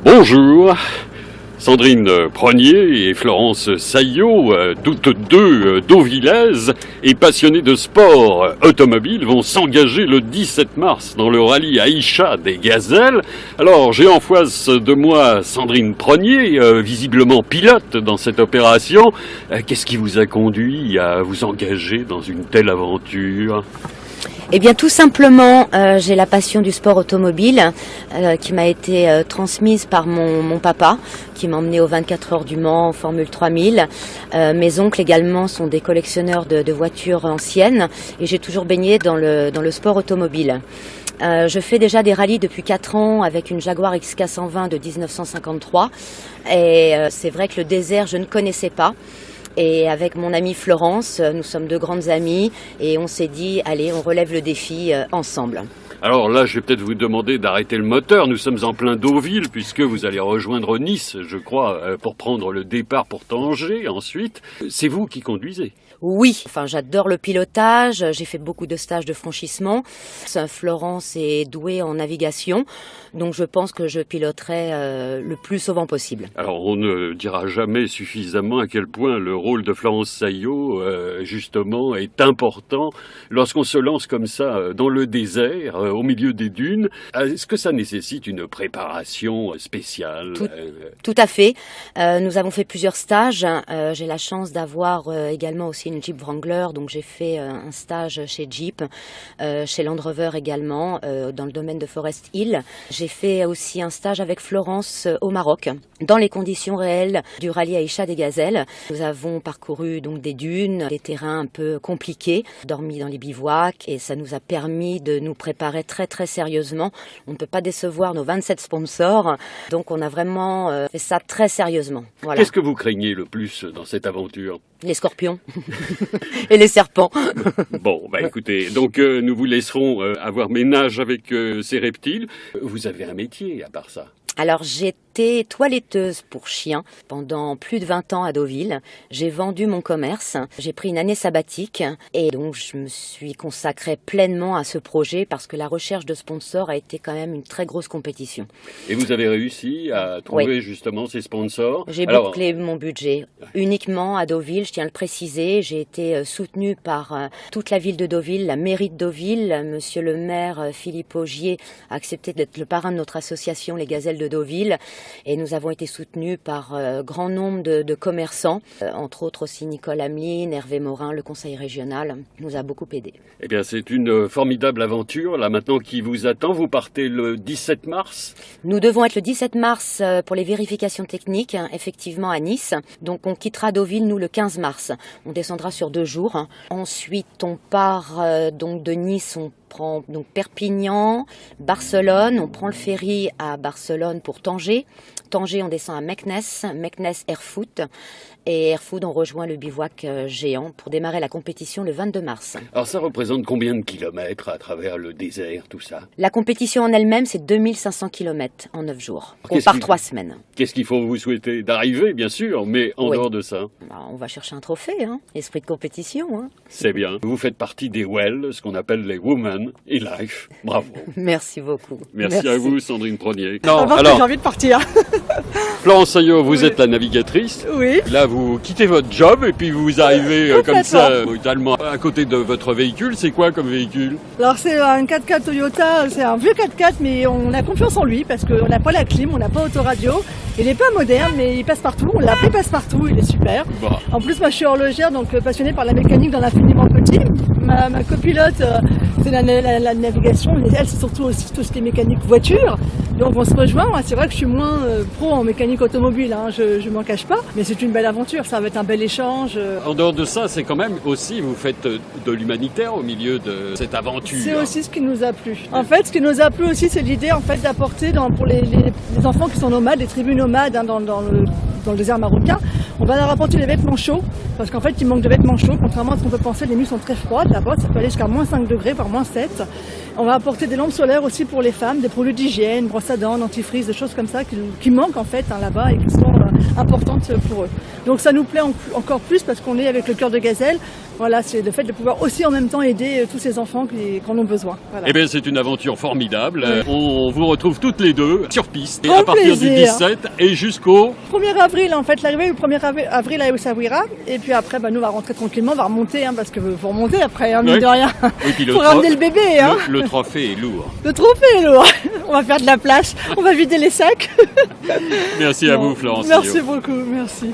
Bonjour, Sandrine Pronier et Florence Saillot, toutes deux deauvillaises et passionnées de sport automobile, vont s'engager le 17 mars dans le rallye Aïcha des Gazelles. Alors j'ai en face de moi Sandrine Pronier, visiblement pilote dans cette opération. Qu'est-ce qui vous a conduit à vous engager dans une telle aventure ? Eh bien tout simplement, j'ai la passion du sport automobile qui m'a été transmise par mon papa qui m'a emmené aux 24 heures du Mans, en Formule 3000. Mes oncles également sont des collectionneurs de voitures anciennes et j'ai toujours baigné dans le sport automobile. Je fais déjà des rallyes depuis 4 ans avec une Jaguar XK120 de 1953 et c'est vrai que le désert je ne connaissais pas. Et avec mon amie Florence, nous sommes deux grandes amies et on s'est dit, allez, on relève le défi ensemble. Alors là, je vais peut-être vous demander d'arrêter le moteur. Nous sommes en plein Deauville puisque vous allez rejoindre Nice, je crois, pour prendre le départ pour Tanger ensuite. C'est vous qui conduisez ? Oui, enfin j'adore le pilotage, j'ai fait beaucoup de stages de franchissement. Florence est douée en navigation, donc je pense que je piloterai le plus souvent possible. Alors on ne dira jamais suffisamment à quel point le rôle de Florence Saillot, justement, est important lorsqu'on se lance comme ça dans le désert, au milieu des dunes. Est-ce que ça nécessite une préparation spéciale ? Tout à fait. Nous avons fait plusieurs stages. J'ai la chance d'avoir également aussi une Jeep Wrangler, donc j'ai fait un stage chez Jeep, chez Land Rover également, dans le domaine de Forest Hill. J'ai fait aussi un stage avec Florence au Maroc, dans les conditions réelles du rallye Aïcha des Gazelles. Nous avons parcouru donc des dunes, des terrains un peu compliqués, dormi dans les bivouacs et ça nous a permis de nous préparer très très sérieusement. On ne peut pas décevoir nos 27 sponsors, donc on a vraiment fait ça très sérieusement. Voilà. Qu'est-ce que vous craignez le plus dans cette aventure ? Les scorpions et les serpents. Bon, écoutez, donc nous vous laisserons avoir ménage avec ces reptiles. Vous avez un métier à part ça ? Alors j'étais toiletteuse pour chiens pendant plus de 20 ans à Deauville. J'ai vendu mon commerce, j'ai pris une année sabbatique et donc je me suis consacrée pleinement à ce projet parce que la recherche de sponsors a été quand même une très grosse compétition. Et vous avez réussi à trouver justement ces sponsors ? J'ai bouclé mon budget uniquement à Deauville, je tiens à le préciser. J'ai été soutenue par toute la ville de Deauville, la mairie de Deauville. Monsieur le maire Philippe Augier a accepté d'être le parrain de notre association Les Gazelles de Deauville et nous avons été soutenus par grand nombre de commerçants, entre autres aussi Nicole Ameline, Hervé Morin, le conseil régional nous a beaucoup aidés. Eh bien c'est une formidable aventure là maintenant qui vous attend. Vous partez le 17 mars ? Nous devons être le 17 mars pour les vérifications techniques, effectivement à Nice. Donc on quittera Deauville nous le 15 mars. On descendra sur 2 jours. Ensuite on part donc de Nice, on prend donc Perpignan, Barcelone, on prend le ferry à Barcelone pour Tanger. Tanger, on descend à Meknès Airfoot. Et Airfoot, on rejoint le bivouac géant pour démarrer la compétition le 22 mars. Alors ça représente combien de kilomètres à travers le désert, tout ça ? La compétition en elle-même, c'est 2500 kilomètres en 9 jours. On part 3 semaines. Qu'est-ce qu'il faut vous souhaiter ? D'arriver, bien sûr, mais en dehors de ça ? On va chercher un trophée, esprit de compétition. C'est bien. Vous faites partie des WELL, ce qu'on appelle les Women in Life. Bravo. Merci beaucoup. Merci à vous, Sandrine Pronier. Alors, j'ai envie de partir. Florence Saillot, vous êtes la navigatrice. Oui. Là, vous quittez votre job et puis vous arrivez comme ça, brutalement, à côté de votre véhicule. C'est quoi comme véhicule ? Alors, c'est un 4x4 Toyota. C'est un vieux 4x4, mais on a confiance en lui parce qu'on n'a pas la clim, on n'a pas autoradio. Il n'est pas moderne, mais il passe partout. On l'a appelé passe-partout, il est super. Bon. En plus, moi, je suis horlogère, donc passionnée par la mécanique dans l'infiniment petit. Ma copilote, c'est la navigation. Elle, c'est surtout aussi tout ce qui est mécanique voiture. Donc, on se rejoint. Moi, c'est vrai que je suis moins pro en mécanique automobile, je m'en cache pas. Mais c'est une belle aventure, ça va être un bel échange. En dehors de ça, c'est quand même aussi, vous faites de l'humanitaire au milieu de cette aventure. C'est aussi ce qui nous a plu. En fait, ce qui nous a plu aussi, c'est l'idée d'apporter pour les enfants qui sont nomades, les tribus nomades dans le désert marocain, on va leur apporter des vêtements chauds, parce qu'en fait, il manque de vêtements chauds, contrairement à ce qu'on peut penser, les nuits sont très froides là-bas, ça peut aller jusqu'à -5 degrés, voire -7. On va apporter des lampes solaires aussi pour les femmes, des produits d'hygiène, brosse à dents, dentifrice, des choses comme ça qui manquent en fait là-bas et qui sont importantes pour eux. Donc ça nous plaît encore plus parce qu'on est avec le Cœur de Gazelle. Voilà, c'est le fait de pouvoir aussi en même temps aider tous ces enfants qui en ont besoin. Voilà. Eh bien, c'est une aventure formidable. Oui. On vous retrouve toutes les deux sur piste. Grand à partir plaisir. du 17 et jusqu'au 1er avril, en fait, l'arrivée le 1er avril à Essaouira. Et puis après, nous, on va rentrer tranquillement, on va remonter, parce que faut remonter après, mine de rien. Oui, faut ramener le bébé. Le trophée est lourd. Le trophée est lourd. On va faire de la place, on va vider les sacs. Merci à vous, Florence. Merci beaucoup, merci.